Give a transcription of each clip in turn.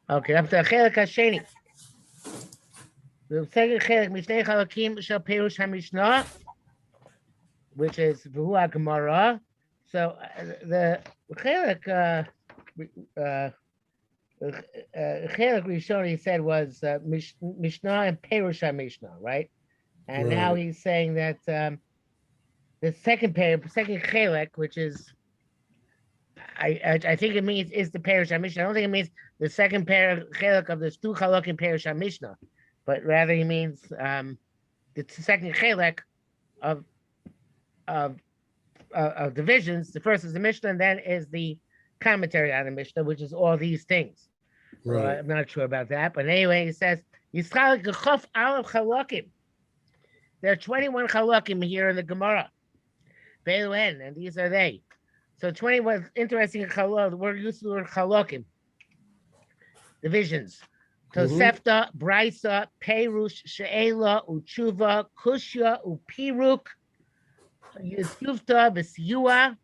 Okay, up to Chelek Hasheni. The second Chelek, Mishnei Chalakim Shel Perush HaMishnah, which is V'hu Gemara. So the Chelek Rishon, he said, was Mishnah and Perush HaMishnah, right? And now he's saying that the second Chelek, which is, I think it means is the Perush HaMishnah. I don't think it means the second Chelek of the two Chalakim Perush HaMishnah, but rather he means the second Chelek of divisions. The first is the Mishnah, and then is the commentary on the Mishnah, which is all these things. Right. I'm not sure about that, but anyway, he says Yisrael Gechaf Aleph Chalakim. There are 21 Chalakim here in the Gemara. Be'en, and these are they. So 21 interesting Chalak. We're used to the word Chalakim. Divisions. Tosefta, Braisa, Perush, She'ela, Uchuva, Kushya, Upiruk, Yisufta, V'siyua.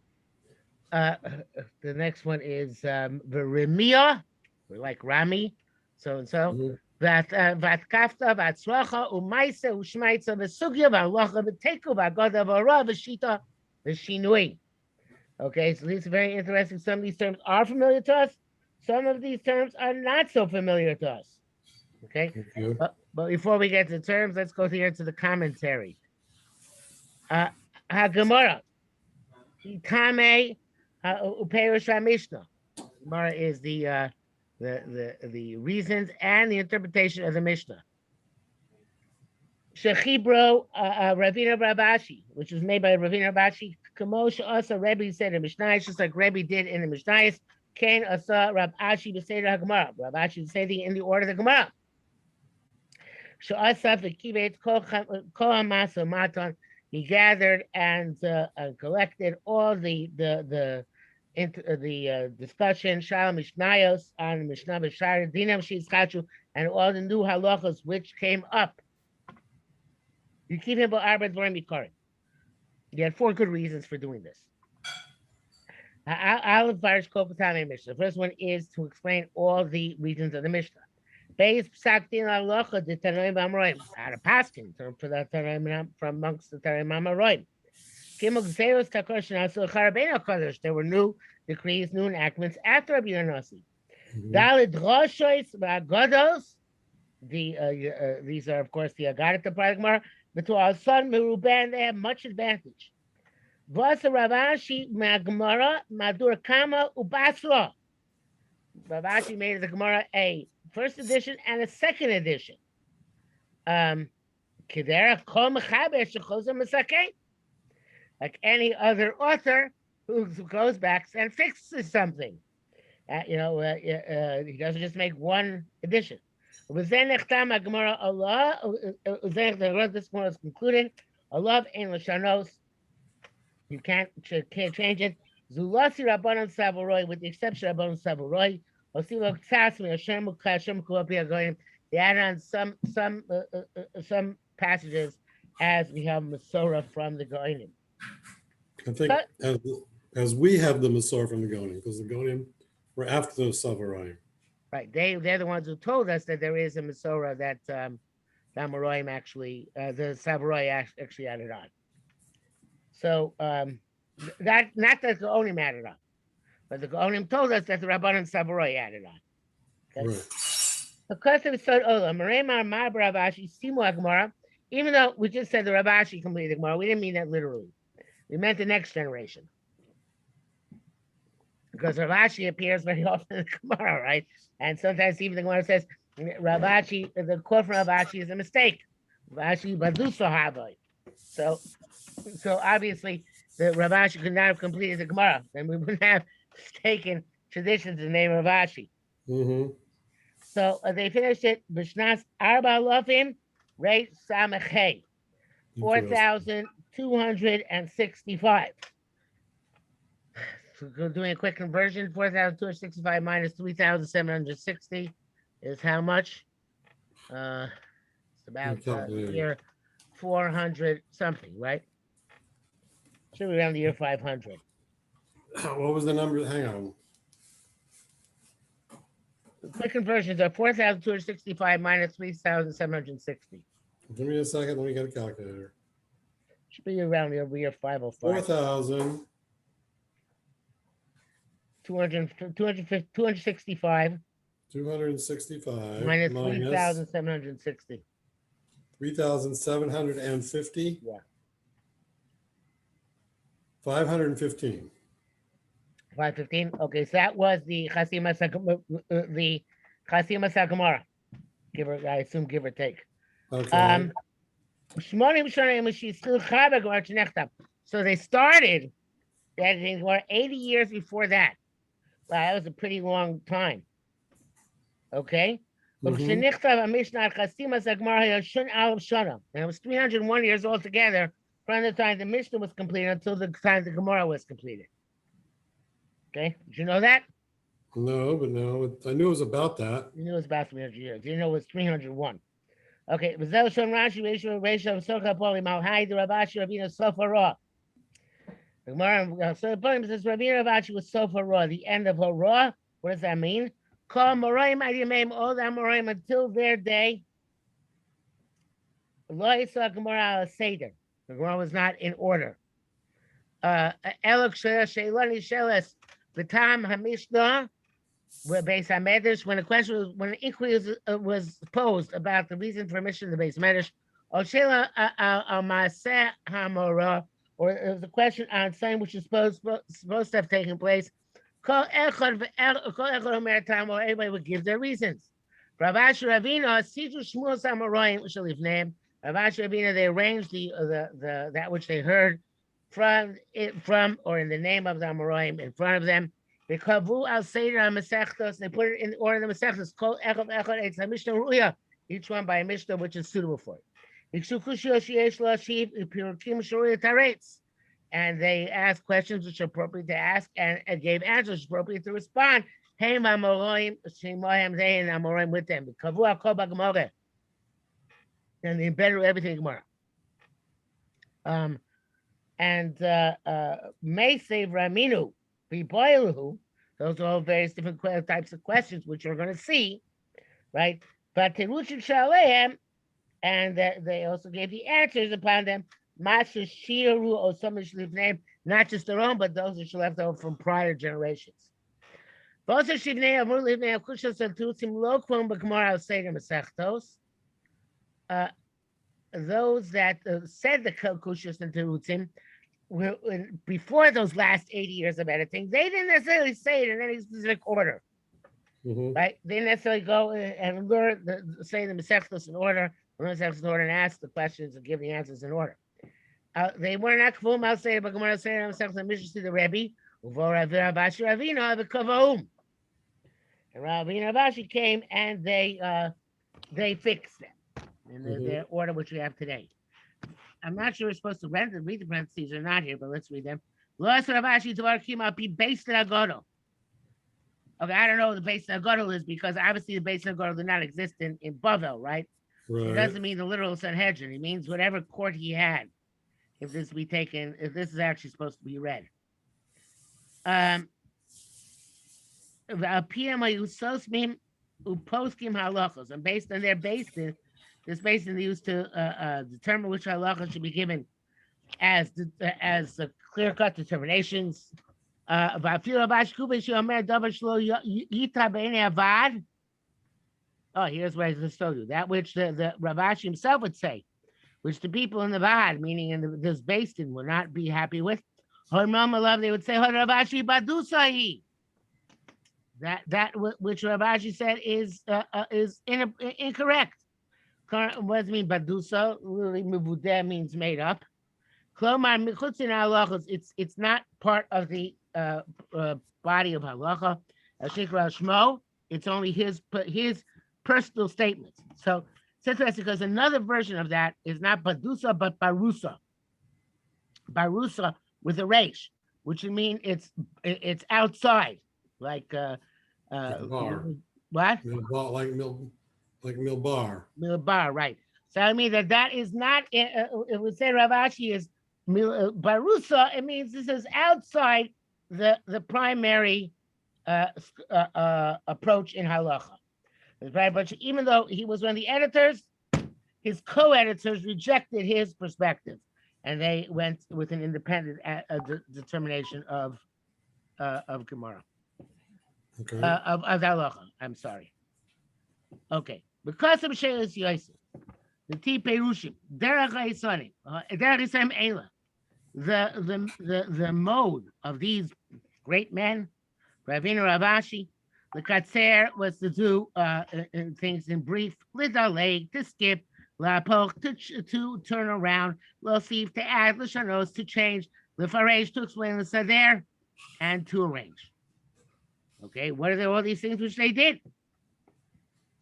The next one is V'rimia, like Rami, so and so. V'atkafta, V'atzracha, Umaisa, Ushmaitza, V'sugya, V'alocha, V'teku, V'agoda, V'ara, V'shita, V'shinui. Okay, so these are very interesting. Some of these terms are familiar to us. Some of these terms are not so familiar to us. Okay, but before we get to the terms, let's go here to the commentary. HaGemara, Itame Uperush HaMishnah. Gemara is the reasons and the interpretation of the Mishnah. Shechibro Ravina Rabashi, which was made by Ravina Rabashi. Kamosh Asa Rabbi said in Mishnah, just like Rabbi did in the Mishnah. Kain Asa Rabashi Beseder HaGemara. Rabashi said in the order of the Gemara. Sh'asa v'kibet kol hamasa matan. He gathered and collected all the discussion Shalom Mishnayos on Mishnah B'Shar Dinam Shizchachu and all the new halachas which came up. You keep him Arba Dvarim Yikarim. You had 4 good reasons for doing this. The first one is to explain all the reasons of the Mishnah. Beis psak din halacha de Tanoim Amoraim. Out of paskin for that Tanoim from amongst the Tanoim Amoraim. Gimel Gzeros Takosh Nasu Charabein HaKadosh. There were new decrees, new enactments after Rabbi Yonasi. Dalid Roshois V'Agodos. These are of course the Agadat the Parag Gemara. But to our son Meruben, they have much advantage. Vasa Ravashi Gemara Madur Kama Ubasra. Ravashi made the Gemara a first edition and a second edition. Kedera Kol Mechaber Shechozer Mesakeh. Like any other author who goes back and fixes something. He doesn't just make one edition. This Gemara is concluded. Allah in Lashanos. You can't change it. Zulasi Rabbanon Savaroi, with the exception of Rabbanon Savaroi. They add on some passages as we have Masorah from the Goinim. I think as we have the Masorah from the Goinim, because the Goinim were after the Savaroi. Right, they're the ones who told us that there is a Masorah that the Amoraim actually, the Savaroi actually added on. So that not that the Goinim added on, but the Goinim told us that the Rabbanan Savaroi added on. Okay? Right. Because of the Ravashi Simu Gemara, even though we just said the Ravashi completed the Gemara, we didn't mean that literally. We meant the next generation. Because Ravashi appears very often in the Gemara, right? And sometimes even the Gemara says Ravashi, the quote from Ravashi is a mistake. Ravashi Baduso Havai. So obviously the Ravashi could not have completed the Gemara. Then we wouldn't have taken traditions in the name of Ravashi. So they finished it. B'shnas Arba Alofim Rei Samechei, 4,265. So doing a quick conversion, 4,265 minus 3,760 is how much? It's about year 400 something, right? Should be around the year 500. What was the number? Hang on. quick conversions are 4,265 minus 3,760. Give me a second. Let me get a calculator. Should be around over here 505. 4,000. 265 265 minus minus 3,760. 3,750. Yeah. 515. 515. Okay, so that was the Chasima Gemara. Give or I assume give or take. Okay. So they started editing Gemara 80 years before that. Wow, that was a pretty long time. Okay. And it was 301 years altogether from the time the Mishnah was completed until the time the Gemara was completed. Okay, did you know that? No, but no, I knew it was about that. You knew it was about 300 years. You know it was 301. Okay, Rashi, Resha, Socha, Poli, Malhai, the Rabashi, Rabina, Sofa Ra. The Gemara, so the poem says Rabina Rabashi was Sofa Ra, the end of her Ra. What does that mean? Call Moraim Adiyamim, all the Moraim until their day. Lo Yisra Gemara al Seder. The Gemara was not in order. Elok Sheilani Sheles, the time Hamishna, where Beis HaMedrash, when an inquiry was posed about the reason for mission of the Beis HaMedrash, or Sheila al Maaseh HaMorah, or it was a question on something which is supposed to have taken place. Everybody would give their reasons. Rav Asher Ravina, Situ Shmuel Samoraim, which shall leave name. Rav Asher Ravina, they arranged the that which they heard from or in the name of the Amoraim in front of them. They kavu al seder masechtos. They put it in order of the masechtos. Kol echad eitz hamishna ruya. Each one by a mishnah which is suitable for it. And they asked questions which are appropriate to ask and gave answers appropriate to respond. Hey, Amoraim, Shemoyim, they and Amoraim with them. Kavu al kol b'gemara. And they embedded everything in Gemara. May save Raminu, Biboilu. Those are all various different types of questions which we're going to see, right? But Teruchim Shaleim, and they also gave the answers upon them. Master Shiru or some name, not just their own, but those which are left over from prior generations. Those that said the Kushas and Terutzim before those last 80 years of editing, they didn't necessarily say it in any specific order. Right? They didn't necessarily go and learn say the Masechtos in order, and ask the questions and give the answers in order. They weren't akfum. I'll say, but Gemara say Masechtos and Mishnah to the Rabbi. Rabashi Ravina the Kavaum. And Ravina Rabashi came and they fixed them in the order which we have today. I'm not sure we're supposed to read the parentheses or not here, but let's read them. Loas Ravashi Tvarkim be based in Agodol. Okay, I don't know what the base of Agodol is because obviously the base of Agodol did not exist in Bavel, right? Right. It doesn't mean the literal Sanhedrin. It means whatever court he had. If this is actually supposed to be read. And based on their basis, this basin they used to determine which halacha should be given as clear-cut determinations. Oh, here's what I just told you. That which the Ravashi himself would say, which the people in the Vad, meaning in this basin, will not be happy with. They would say, Ravashi Badusai. That which Ravashi said is incorrect. What does it mean? Badusa literally means made up. It's not part of the body of halacha. It's only his personal statements. So it's interesting because another version of that is not badusa but barusa. Barusa with a resh, which would mean it's outside, like bar. What? Like milbar. Milbar, right. So I mean that is not, it would say Ravashi is barusa, it means this is outside the primary approach in halacha. But even though he was one of the editors, his co-editors rejected his perspective, and they went with an independent determination of Gemara, Okay. of halacha. I'm sorry. Okay, because of Shelas Yosef, the T Perushim, Derech Ha'Yisonim, Derech Yisrael Eila, the mode of these great men, Ravina Ravashi, the Katzer was to do things in brief, Lidalei, to skip, Lapoch, to turn around, Losif, to add, Lishanos, to change, Lefaresh, to explain the Sader, and to arrange. Okay, what are all these things which they did?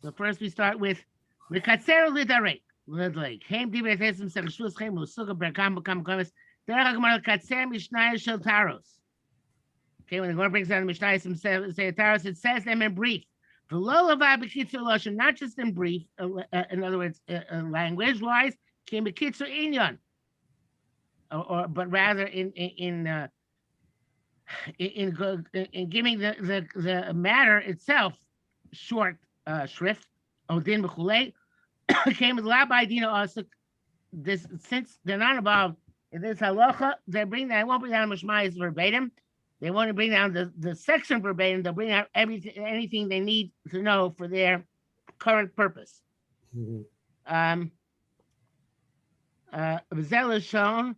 So first we start with Katzer Lidalei. Came Dibre Tesim Sechshus Chem Lusuga Berkam Bekam Komis, Derech Gemara Katzer Mishnaya Shel Taros. Okay, when the Gemara brings down the Mishnah, say Taros, it says them in brief. The Lolava Kitzur Lashon, not just in brief, in other words, language-wise, came a Kitzur Inyan, but rather in giving the matter itself short shrift. Odin B'Chulei came with Labai Dina also. This, since they're not involved in this halacha, they won't bring down Mishmayis verbatim. They want to bring down the section verbatim. They'll bring out anything they need to know for their current purpose. Zel is shown.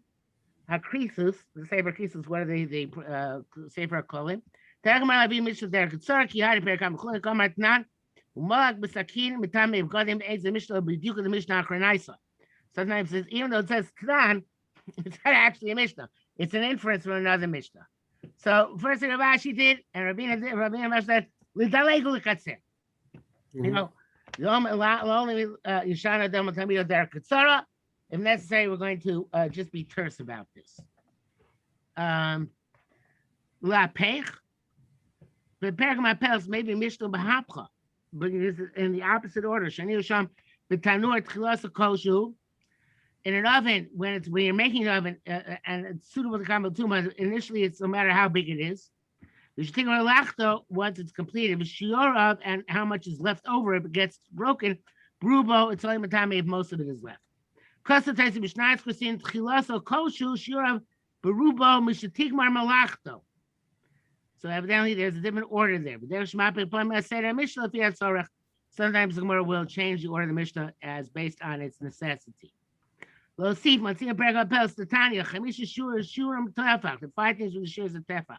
Hakrisus, the Sefer Krisus, what are the Sefer Klallim? Tegmar Avi Mishnah Der Kitzur Klallim Perkam Chulei Kamar Tnan Umalak B'Sakin Mitam Evgadim Eiz the Mishnah B'Diuk the Mishnah Achronaisa. Sometimes it says, even though it says Tnan, it's not actually a Mishnah. It's an inference from another Mishnah. So first thing Ravashi did, and Rabbi said, "L'dalegu l'katzer." You know, only Yishana Dem Tamido Der Kitzura. If necessary, we're going to just be terse about this. La Pech, but Pergam Apels maybe Mishnah B'Hapcha, but it is in the opposite order. Shani Yisham B'Tanur Tchilas Koshu. In an oven, when you're making an oven and it's suitable to come tuma, initially it's no matter how big it is. You should take a lachto once it's completed, the shiur of and how much is left over if it gets broken. Brubo, it's only matame if most of it is left. Kostatais mishnayis kusin tchilaso koshu shiur of berubo mishatigmar malachto. So evidently there's a different order there. But there's mishnah. Sometimes the Gemara will change the order of the Mishnah as based on its necessity. Lo sif matzia perga pels Tanya chamisha shurim tefach. The 5 things with the shears of tefach.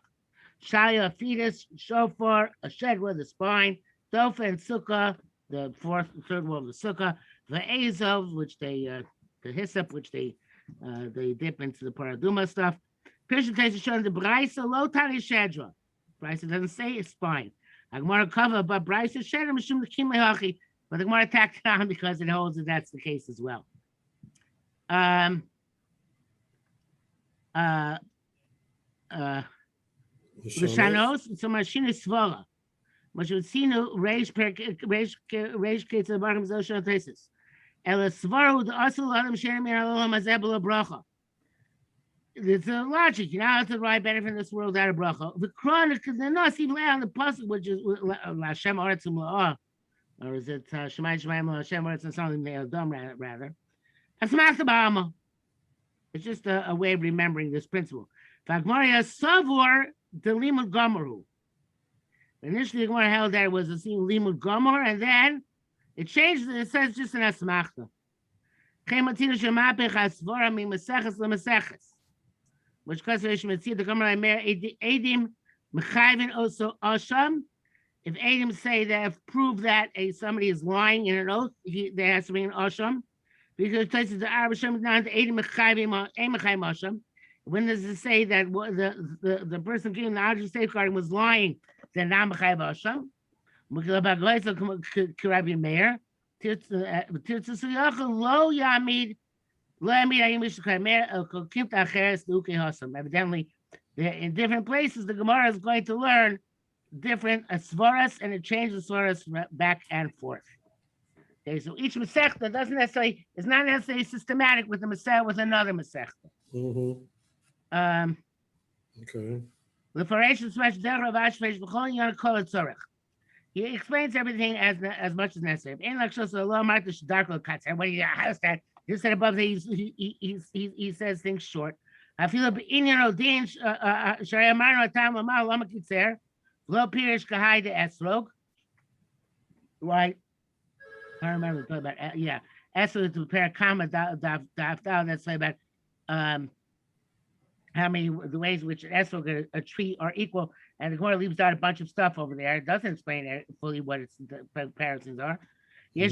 Shaya, a fetus, shofar, a shed with a spine, dofa and sukkah, the third wall of the sukkah, the azov, which the hyssop, which they dip into the paraduma stuff. Pisha takes showing the brisa lo tani shedra. Brisa doesn't say a spine. Agmara cover, but brisa shedra mishum the kimlehachi. But the Gemara tacked it on because it holds that that's the case as well. L'shanos, so machine is svara. What you would see no reish kitzur barchim zoshon tesis. Ela svara with asul adam shenem alolam azebel bracha. It's a logic. You know how to derive benefit in this world out of bracha. The chronic, because they're not even on the puzzle, which is Hashem Aretzum La'ah, or is it Shemayim Shemayim Hashem Aretzum something they are dumb rather. It's just a way of remembering this principle. Fagmaria Savur the Limud Gomaru. Initially, the Gemara held that it was a Limud Gomor, and then it changed. It says just an Asmachta. Chematina Shemapech Asvora mi Maseches leMaseches. Which consideration would see the Gemara Mer Edim Mechayvin also Osham. If Edim say that prove that somebody is lying in an oath, there has to be an Osham. Because it places the Arabasham down to Edim Mechayvim Emechayim Osham. When does it say that the person giving the object safeguarding was lying? Then now Mechayv Osham. K'Rabbi Meir. Tirtzasuyach lo Yamid. Evidently, in different places, the Gemara is going to learn different svaras, and it changes svaras back and forth. Okay, so each masechta is not necessarily systematic with the masechta with another masechta. Okay. The He explains everything as much as necessary. In like so low mark the dark cuts. And when he has that, just said above that he says things short. I feel in Odin Shayamano Tam Lama Kitzer, Low Pirish Kahai de Esrog. Right. I remember talking about yeah. Esrog to prepare comma that's about how many the ways in which an esrog a tree are equal, and the Gemara leaves out a bunch of stuff over there. It doesn't explain fully what its comparisons are. So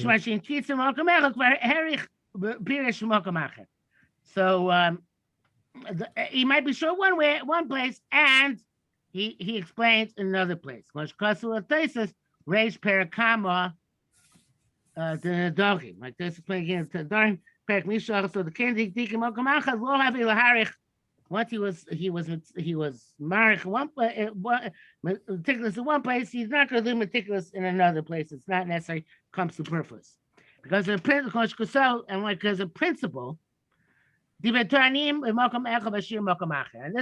he might be sure one place, and he explains in another place. Reish perakama the dogim like this explains again to Darim Perak Mishach. So the Kendik Dikim Mokamachas will have Ilaharich. Once he was married meticulous in one place, he's not going to be meticulous in another place. It's not necessarily comes superfluous. Because of principle, and like as a principle, and this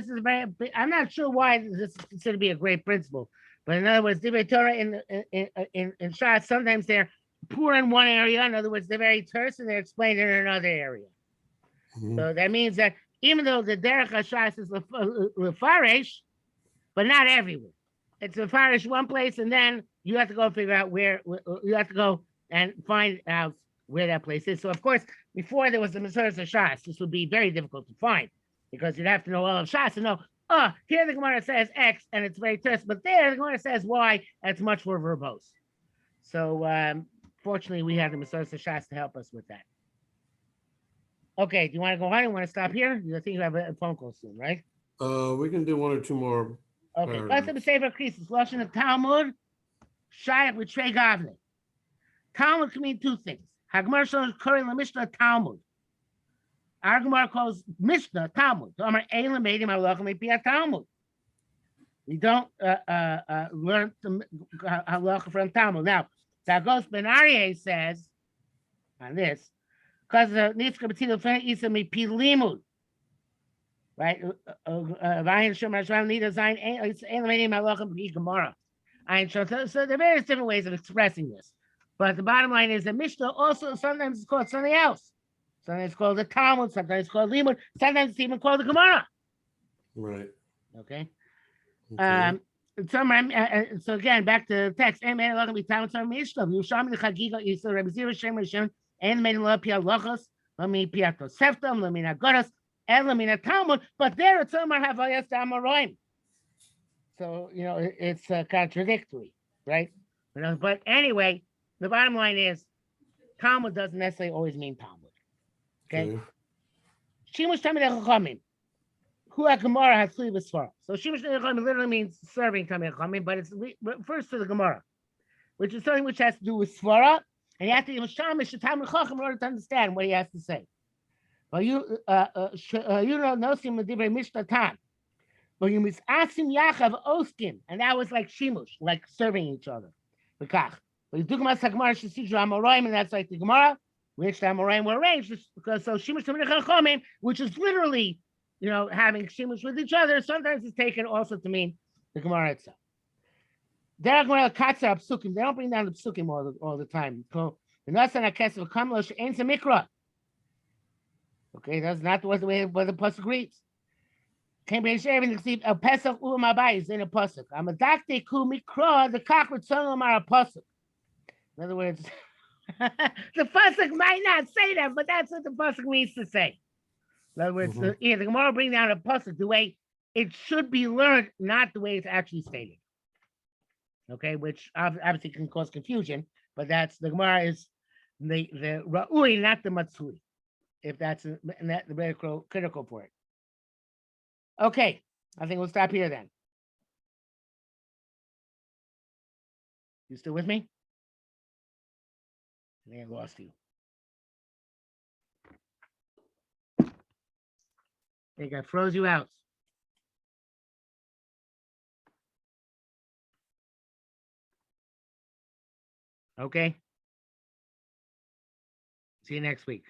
is very, I'm not sure why this is considered to be a great principle, but in other words, Torah in Shas, sometimes they're poor in one area. In other words, they're very terse and they're explained in another area. Mm-hmm. So that means that even though the Derech HaShas is Lefarish, but not everywhere. It's Lefarish one place, and then you have to go figure out where you have to go and find out where that place is. So, of course, before there was the Mesoras HaShas, this would be very difficult to find because you'd have to know all of Shas and know, here the Gemara says X, and it's very terse, but there the Gemara says Y, and it's much more verbose. So, fortunately, we have the Mesoras HaShas to help us with that. Okay, do you want to go on? You want to stop here? I think you have a phone call soon, right? We can do one or two more. Okay, let's have a Sefer Krisis. Lashon of Talmud, Shaykh with Trey Gavne. Talmud can mean two things. Hagmar shows Kuri la Mishnah Talmud. Our Gemara calls Mishnah Talmud. We don't learn halacha from Talmud. Now, Zagos Ben Aryeh says on this, because the Nitzka B'Tilo Fen Isa Mi Pi Limud, right? Vayin Shem Rashvam Nida Zayin Ein Lemedim Halachim B'Gi Gemara. So there are various different ways of expressing this, but the bottom line is that Mishnah also sometimes is called something else. Sometimes it's called the Talmud. Sometimes it's called Limud. Sometimes it's even called the Gemara. Right. Okay. So again, back to the text. And but there it's Havayas. So it's contradictory, right? But anyway, the bottom line is Talmud doesn't necessarily always mean Talmud. Okay. Shimush Tamid Chachamim. Who Gemara has three Svara. So Shimush Tamid Chachamim literally means serving Tamid Chachamim, but it refers to the Gemara, which is something which has to do with Svara. And you have to use Shamish Tamid Chacham in order to understand what he has to say. But you don't know him with Divrei Mishnah Tam. But you miss Asim Yachav Oskim, and that was like Shimush, like serving each other. But you do Gemara Gemara Shesiju Amoraim, and that's like the Gemara, which the Amoraim were arranged because so Shimush Tamid Chachamim, which is literally, having Shimush with each other. Sometimes it's taken also to mean the Gemara itself. They don't bring down the psukim all the time. Okay, that's not the way the pasuk reads. Came in a pesach u'mabayis in a pasuk. I'm a dakte ku mikra the cockroach son a pasuk. In other words, the pasuk might not say that, but that's what the pasuk means to say. In other words, the Gemara bring down a pasuk the way it should be learned, not the way it's actually stated. Okay, which obviously can cause confusion, but that's the Gemara is the Ra'ui, not the Matsui, if that's very critical for it. Okay, I think we'll stop here then. You still with me? I think I lost you. I think I froze you out. Okay. See you next week.